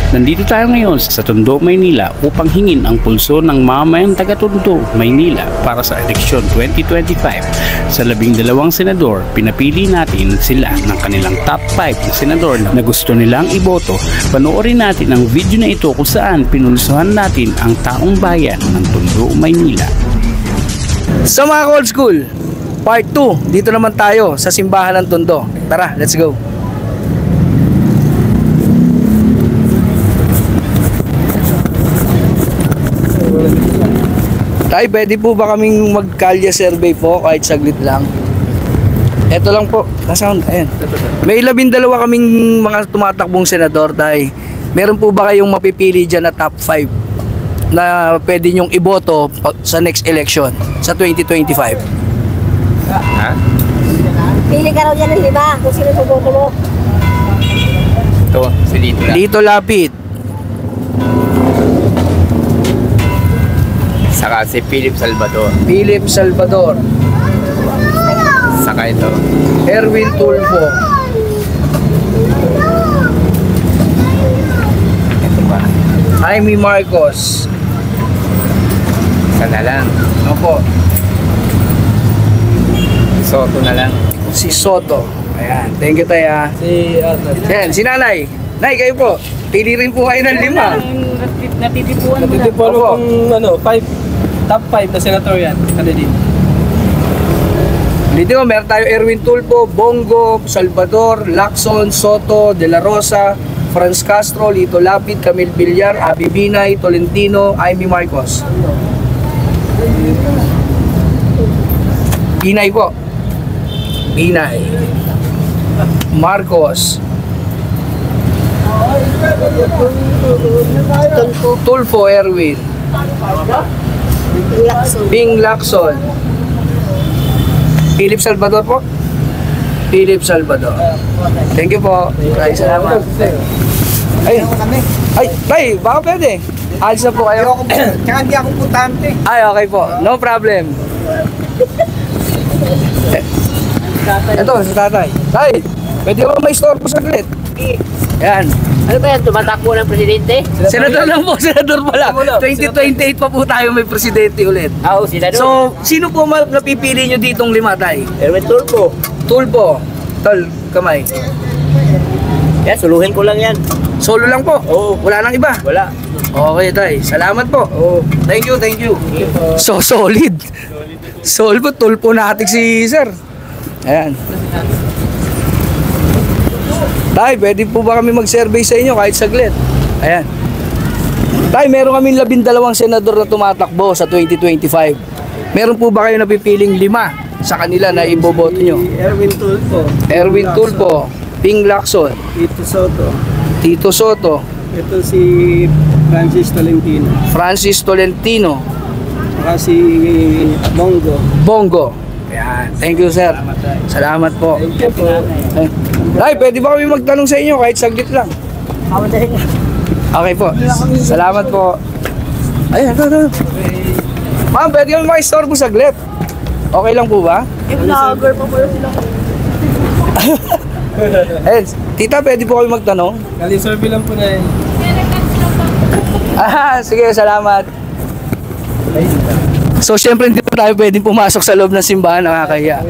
Nandito tayo ngayon sa Tondo, Maynila upang hingin ang pulso ng mamamayang taga Tondo, Maynila para sa eleksyon 2025. Sa 12 senador, pinapili natin sila ng kanilang top 5 na senador na gusto nilang iboto. Panoorin natin ang video na ito kung saan pinulsuhan natin ang taong bayan ng Tondo, Maynila. So mga old school, part 2, dito naman tayo sa simbahan ng Tondo. Tara, let's go. Tay, pwede po ba kaming magkalya survey po kahit saglit lang? Eto lang po, nasound, ayan. May 12 kaming mga tumatakbong senador, tay. Meron po ba kayong mapipili dyan na top 5 na pwede nyong iboto sa next election sa 2025? Ha? Pili ka raw dyan ng 5 kung sino boto mo. Ito, si Lito lang. Dito lapit. Saka si Philip Salvador. Philip Salvador. Saka ito. Erwin Tulfo. Ito pa. Jaime Marcos. Isa na lang. Opo. Soto na lang. Si Soto. Ayan. Thank you, tay, ha. Ayan, si Nanay. Nay, kayo po. Pili rin po kayo ng 5. Natitipuan mo na. Natitipuan mo kung ano, top 5 na senatorial candidate. Dito meron tayo Erwin Tulfo, Bongo, Salvador, Lacson, Soto, De La Rosa, Franz Castro, Lito Lapid, Camille Villar, Abby Binay, Tolentino, Jaime Marcos. Binay po. Binay. Marcos. Tulfo Erwin. Bing Lacson. Philip Salvador po. Philip Salvador. Thank you po. Ay, salamat. Ay, baka pwede. Alis na po kayo. Tsaka hindi ako putante. Ay, okay po. No problem. Ito, si tatay. Tay, pwede ko may store po saglit. Yan. Ano ba yan? Tumatakbo ng presidente? Senador lang po, senador pala. 2028 pa po tayo may presidente ulit. Oo, senador. So, sino po napipili nyo ditong 5, tay? Erwin Tulfo. Tulfo. Tol, kamay. Yan, suluhin ko lang yan. Solo lang po? Oo. Wala nang iba? Wala. Okay, tay. Salamat po. Oh, thank you, thank you. So, solid. Solid po, Tulfo natin si sir. Ayan. Tay, pwede po ba kami mag-survey sa inyo kahit saglit? Ayan. Tay, meron kami 12 senador na tumatakbo sa 2025. Meron po ba kayo napipiling 5 sa kanila na iboboto nyo? Erwin Tulfo. Erwin Tulfo, Bing Lacson, Tito Soto. Tito Soto, Ito si Francis Tolentino. Francis Tolentino, Saka si Bongo. Bongo. Ayan. Thank you, sir. Salamat po. Thank you po. Tay, pwede ba kami magtanong sa inyo kahit saglit lang? Okay po. Salamat po. Ayan, ito. Ma'am, pwede kami makistorbo saglit. Okay lang po ba? Vlogger pa pala sila. Eh, tita, pwede po kami magtanong? Kali-survey lang po na yun. Sige, salamat. So, syempre hindi po tayo pwedeng pumasok sa loob ng simbahan, nakakahiya.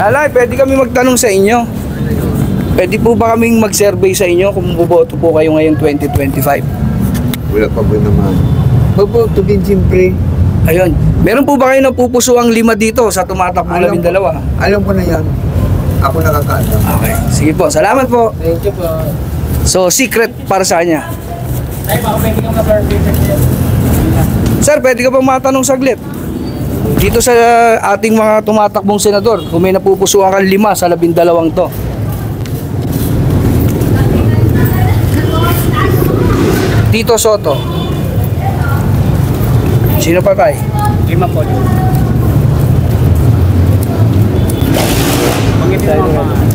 Alay, pwede kami magtanong sa inyo. Pwede po ba kaming mag-survey sa inyo kung buboto po kayo ngayon 2025? Wala pa ba naman? Magboto din siyempre. Ayun. Meron po ba kayo napupuso ang 5 dito sa tumatakbo 12? Alam ko na yan. Ako nakakaalam. Okay. Sige po. Salamat po. Thank you po. So, secret para sa kanya. Ay, baka pwede kang mag-survey. Sir, pwede ka bang matanong saglit? Dito sa ating mga tumatakbong senador, kung may napupusuan kang 5 sa 12 to. Tito Soto. Sino pa tayo? 5 po.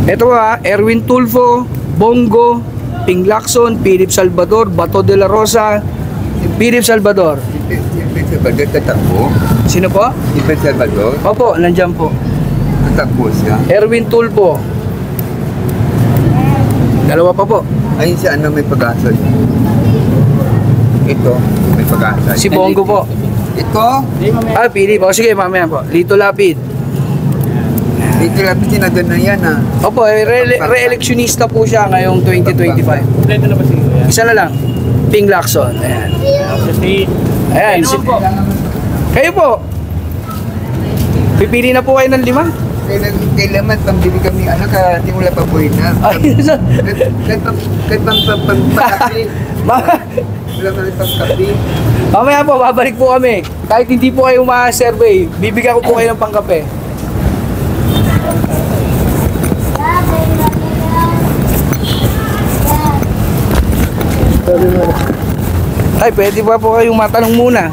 Ito Erwin Tulfo, Bongo, Ping Lacson, Philip Salvador, Bato de la Rosa, Philip Salvador, Si Salvador, tatakbo. Sino po? Si Salvador, Opo, nandyan po. tatakbo siya. Erwin Tulpo. Dalawa pa po. Ayun si ano may pag-asa. Ito, may pag-asa. Si Bongo po. Ito, Ah, Philip. O sige, mamaya po. Lito Lapid. ito lang sinagad na yan ah. Opo, re-electionista po siya ngayong 2025. Kompleto na ba si Kuya? Isa na lang. Ping Lacson. Ayan. Ayan. Kayo po. Pipili na po kayo ng 5? Kailangan pambili kami ano ka hindi wala pa buhay na. Ayun. Kahit pang-kapi. Wala kami pang-kapi. Mamaya po, babalik po kami. Kahit hindi po kayo ma-survey, bibigyan ko po kayo ng pangkape. Ay, pwede ba po kayong matanong muna?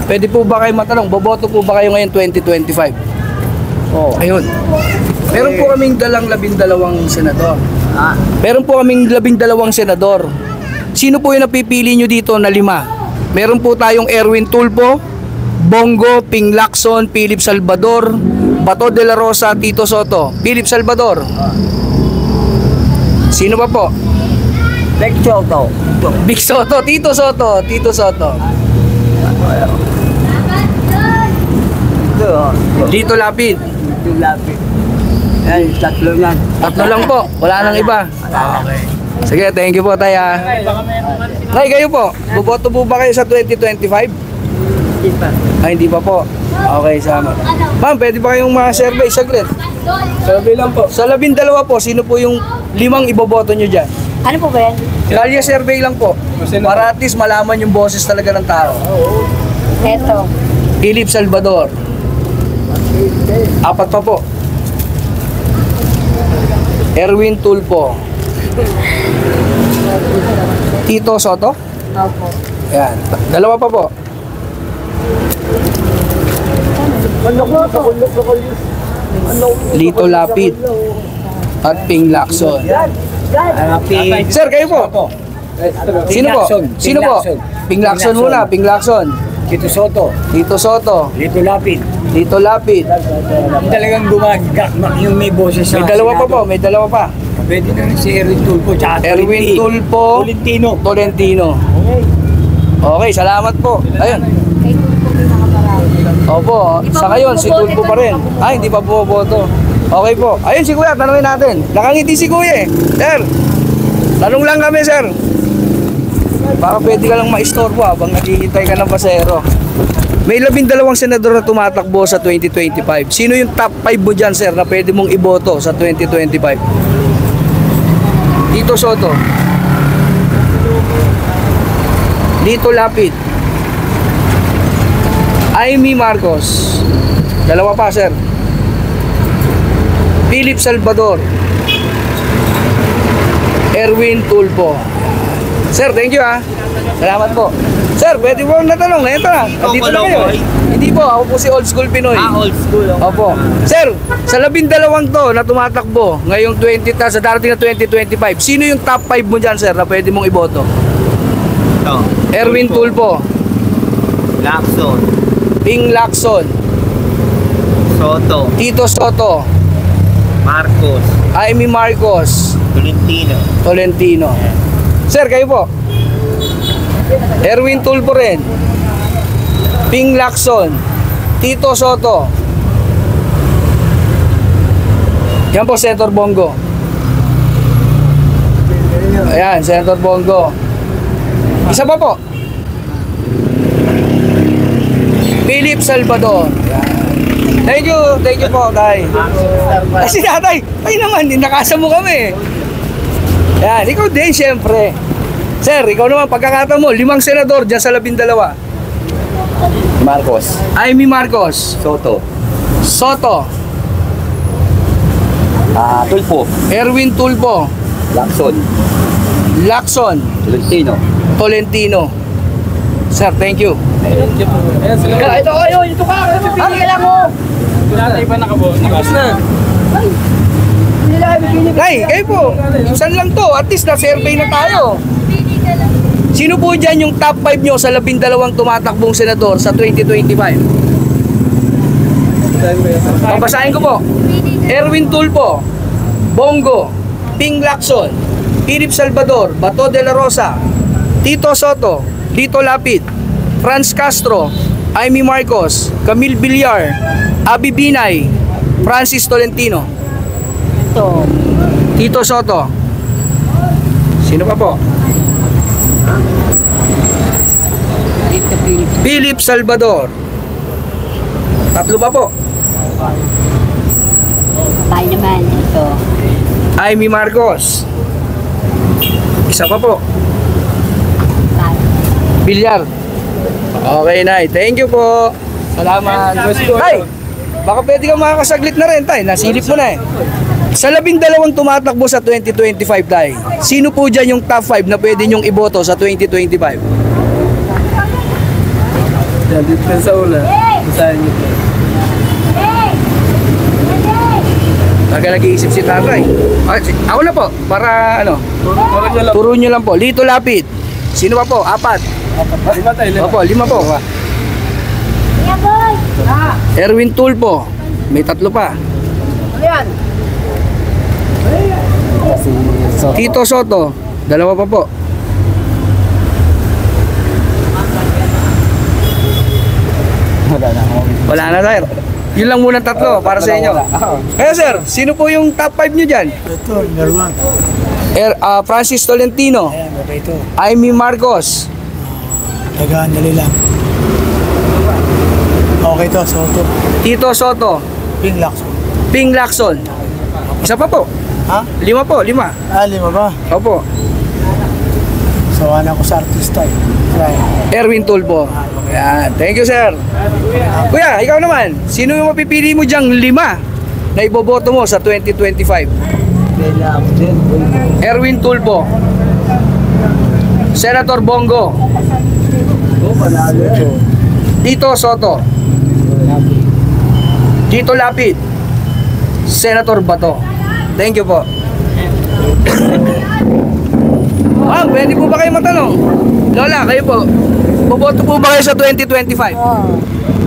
Pwede po ba kayong matanong? Boboto po ba kayo ngayon 2025? Oo. Ayun. Meron po kaming dalang 12 senador. Meron po kaming 12 senador. Sino po yung napipili nyo dito na 5? Meron po tayong Erwin Tulpo, Bongo, Ping Lacson, Philip Salvador, Bato de la Rosa, Tito Soto. Philip Salvador. Sino pa po? Big Choto. Big Soto, Tito Soto, Tito Soto. Dito Lapid. Ito lapit. Yan, tatlo yan. Tatlo lang po, wala nang iba. Okay. Sige, thank you po tayo. Nay, kayo po, boboto po ba kayo sa 2025? Ay, hindi pa po. Okay, sama. Ma'am, pwede ba kayong ma-survey saglit? Survey lang po. Sa 12 po, sino po yung 5 iboboto nyo dyan? Ano po ba yan? Kalye survey lang po. Para at least malaman yung boses talaga ng tao. Eto. Philip Salvador. 4 pa po. Erwin Tulpo. Tito Soto. Opo. Yan. 2 pa po. Lito Lapid. At Ping Lacson. Sir, kayo po. Sino po? Sino po? Ping Lacson muna. Ping Lacson. Tito Soto. Tito Soto. Lito Lapid. Lito Lapid. Talagang gumagakmak yung may boses sa May 2 pa po. May 2 pa. Pwede na rin si Erwin Tulpo. Erwin Tulpo. Tolentino. Tolentino. Okay, salamat po. Ayun. Kay Tulpo may nakaparami. Opo, sa ngayon, si Tulpo pa rin. Ay, hindi pa bumoboto. Okay po. Ayun si Kuya, tanungin natin. Nakangiti si Kuya eh. Sir, tanong lang kami, sir. Baka pwede ka lang ma-istorbo habang naghihintay ka ng pasero. May 12 senador na tumatakbo sa 2025. Sino yung top 5 mo dyan, sir, na pwede mong iboto sa 2025? Tito Soto. Lito Lapid. Amy Marcos. 2 pa, sir. Philip Salvador. Erwin Tulpo. Sir, thank you ha. Salamat po. Sir, pwede po natanong na ito na. Dito na kayo. Hindi po, ako po si Old School Pinoy. Old school. Opo. Sir, sa 12 to na tumatakbo ngayong sa darating na 2025, sino yung top 5 mo dyan, sir, na pwede mong iboto? Ito. Erwin Tulpo. Lacson. Ping Lacson. Soto. Tito Soto. Marcos. Amy Marcos. Tolentino. Tolentino. Sir, kayo po. Erwin Tulpo rin. Ping Lacson. Tito Soto. Yan po, Senator Bongo. Ayan, Senator Bongo. Isa pa po. Philip Salvador. Ayan. Thank you po, Tay. Ay, si Tatay, ay naman, nakasa mo kami. Yan, ikaw din, syempre. Sir, ikaw naman, pagkakataon mo, 5 senador dyan sa 12. Marcos. Amy Marcos. Soto. Soto. Tulpo. Erwin Tulpo. Lacson. Lacson. Tolentino. Tolentino. Sir, thank you. Ayan sila. Ito kayo, ito ka. Ang kailangan mo. Dati pa nakaboto. Tapos na. Nay, kayo po. Saan lang to? At least na-survey na tayo. Sino po dyan yung top 5 nyo sa 12 tumatakbong senador sa 2025? Pabasahin ko po. Erwin Tulfo, Bongo, Ping Lacson, Philip Salvador, Bato de la Rosa, Tito Soto, Lito Lapid, Franz Castro, Amy Marcos, Camille Villar, Abby Binay, Francis Tolentino. Tito Soto. Sino pa po? Philip Salvador. Tatlo pa po. Tayo naman ito. Amy Marcos. Isa pa po. Villar. Okay, Nay. Thank you po. Salamat. Tay, baka pwede ka makakasaglit na rin, Tay. Nasilip mo na eh. Sa 12 tumatakbo sa 2025, Tay, sino po dyan yung top 5 na pwede nyong iboto sa 2025? Yan, dito ka sa ula. Basahin niyo po. Taga nag-iisip si Tatay. Ako na po, para ano, Tulog na lang. turo nyo lang po. Lito Lapid. Sino pa po? 4. Lima tayo, lima. Opo, 5 po. Yeah, boy! Erwin Tulfo. May 3 pa. Tito Soto. 2 pa po. Wala na, sir. Yun lang muna 3 para sa inyo. Kaya sir, sino po yung top 5 nyo dyan? Ito, Nerwan. Francis Tolentino, Ayan, okay ito. Amy Marcos, Tagaan nali lang. Okay ito, Soto. Tito Soto, Ping Lacson. Ping Lacson. Isa pa po. Ha? 5 po, 5. 5 ba? Opo. Sawa na ko sa artista eh. Try. Erwin Tulfo. Yan. Thank you, sir. Kuya, ikaw naman. Sino yung mapipili mo dyang 5 na iboboto mo sa 2025? Erwin Tulfo, Senator Bongo, Tito Soto, Tito Lapid, Senator Bato. Thank you po. Ma'am, pwede po ba kayo matanong? Lola, kayo po. Boboto po ba kayo sa 2025? Oo.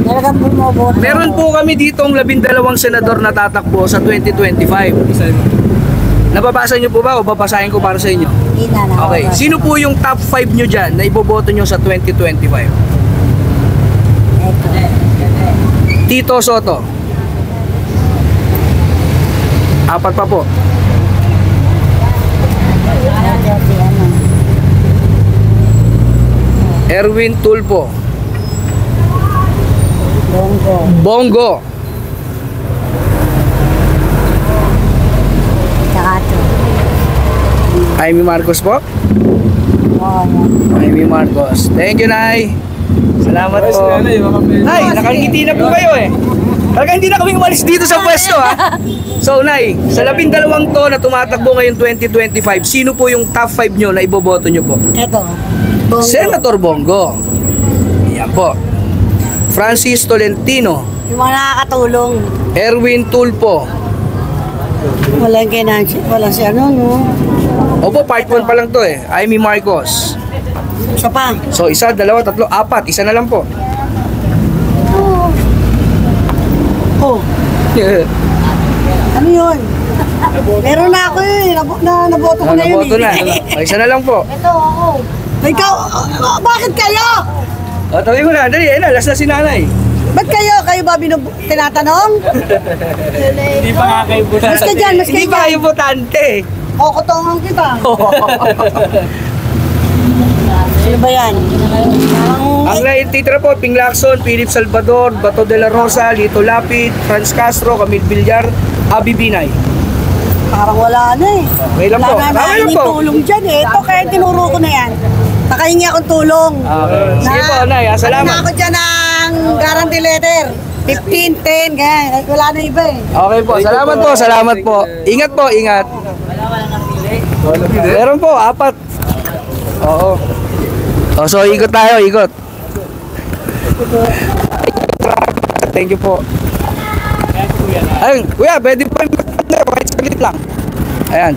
Talagang bumoboto. Meron po kami ditong 12 senador na tatakbo sa 2025. Nababasa niyo po ba o babasahin ko para sa inyo? Hindi na na. Okay. Sino po yung top 5 nyo dyan na iboboto nyo sa 2025? Ito. Tito Soto. 4 pa po. Ito si ano. Erwin Tulfo. Bongo. Bongo. Tsaka ito. Amy Marcos po. Oo. Amy Marcos. Thank you, Nay. Salamat Ayos po. na yan, eh. Nay, nakangiti na po kayo eh. Talaga hindi na kami umalis dito sa pwesto ha. So, Nay, sa 12 to na tumatakbo ngayon 2025, sino po yung top 5 nyo na iboboto nyo po? Ito. Bongo. Senator Bongo. Yan po. Francis Tolentino. Yung mga nakakatulong. Erwin Tulfo. Walang kinansi. Walang si ano, no? Opo, part 1 pa lang to eh. Amy Marcos. Isa pa. So, 1, 2, 3, 4. Isa na lang po. Oh. Ano yun? Meron na ako eh. Naboto ko na yun Naboto na. O, isa na lang po. Ito ako. Ikaw, bakit kayo? O, tabi mo na. Dali, ayun na. Last na si nanay. Ba't kayo? Kayo ba tinatanong? Hindi pa nga kayo buta. Mas ka dyan, mas Hindi kayo pa dyan. kayo botante. Kukutongan kita. Sino ba yan? Ang naititira po, Ping Lacson, Philip Salvador, Bato de la Rosa, Lito Lapid, Franz Castro, Camille Villar, Abby Binay. Parang wala na eh. Okay lang po. Wala na Okay lang yung po. tulong dyan eh. Ito kaya tinuro ko na yan. Nakahingi akong tulong. Okay. Sige po, Nay. Ano na Salamat. ako dyan ng guarantee letter. 15, 10, ganyan. Wala na iba eh. Okay po. Salamat po. Salamat po. Ingat po. Ingat. Meron po. 4. Oo. So, ikot tayo. Ikot. Thank you po. Ayun. Kuya, pwede po. Kahit saglit lang. Ayan.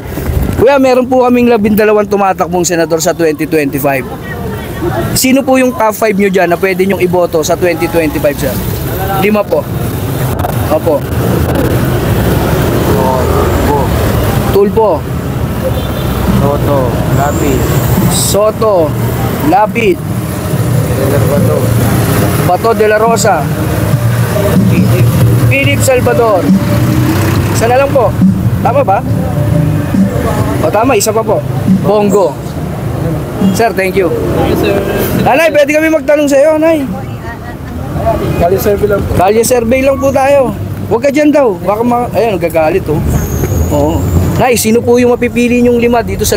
Kuya, meron po kaming 12 tumatakbong senador sa 2025. Sino po yung top 5 nyo dyan na pwede nyong iboto sa 2025, sir? 5 po. Opo. Tulpo. Soto. Lapid. Bato de la Rosa. Philip Salvador. Isa na lang po. Tama ba? O tama, isa pa po. Bongo. Sir, thank you. Thank you, sir. Nanay, pwede kami magtanong sa iyo, Nay. Kali survey lang po. Kalye survey lang po tayo. Huwag ka dyan daw. Baka ayan, gagalit oh. Oo. Nay, sino po yung mapipili nyong 5 dito sa